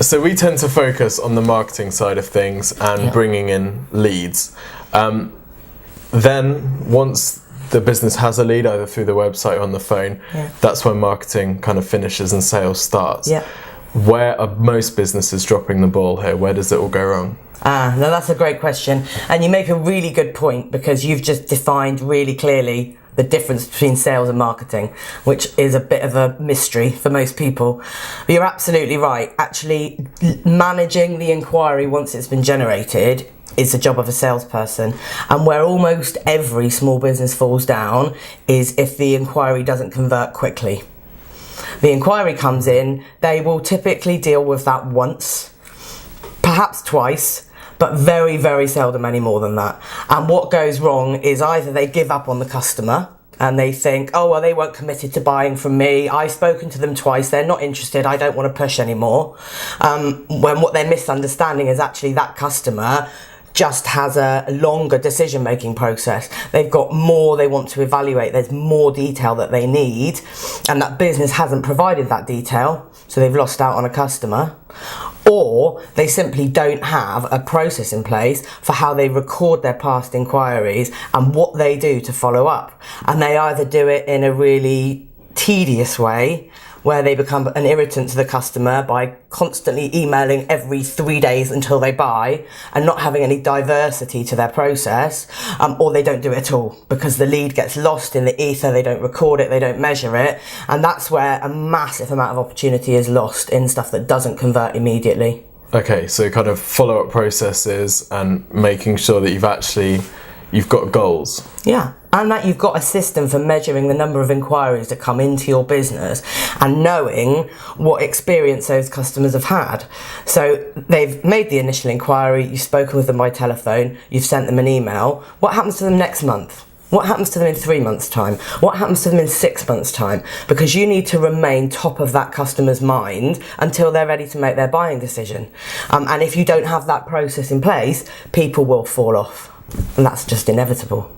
So we tend to focus on the marketing side of things and bringing in leads. Then once the business has a lead, either through the website or on the phone, that's when marketing kind of finishes and sales starts. Where are most businesses dropping the ball here? Where does it all go wrong? No, that's a great question. And you make a really good point, because you've just defined really clearly the difference between sales and marketing, which is a bit of a mystery for most people. But you're absolutely right. Actually, managing the inquiry once it's been generated is the job of a salesperson. And where almost every small business falls down is if the inquiry doesn't convert quickly. The inquiry comes in, they will typically deal with that once, perhaps twice, but very, very seldom any more than that. And what goes wrong is either they give up on the customer and they think, oh, well, they weren't committed to buying from me. I've spoken to them twice. They're not interested. I don't want to push anymore. When what they're misunderstanding is actually that customer just has a longer decision-making process. They've got more they want to evaluate. There's more detail that they need, and that business hasn't provided that detail, so they've lost out on a customer. Or they simply don't have a process in place for how they record their past inquiries and what they do to follow up. And they either do it in a really tedious way, where they become an irritant to the customer by constantly emailing every 3 days until they buy and not having any diversity to their process, or they don't do it at all because the lead gets lost in the ether, they don't record it, they don't measure it, and that's where a massive amount of opportunity is lost in stuff that doesn't convert immediately. Okay, so kind of follow-up processes and making sure that you've got goals. Yeah, and that you've got a system for measuring the number of inquiries that come into your business and knowing what experience those customers have had. So they've made the initial inquiry, you've spoken with them by telephone, you've sent them an email. What happens to them next month? What happens to them in 3 months' time? What happens to them in 6 months' time? Because you need to remain top of that customer's mind until they're ready to make their buying decision. And if you don't have that process in place, people will fall off. And that's just inevitable.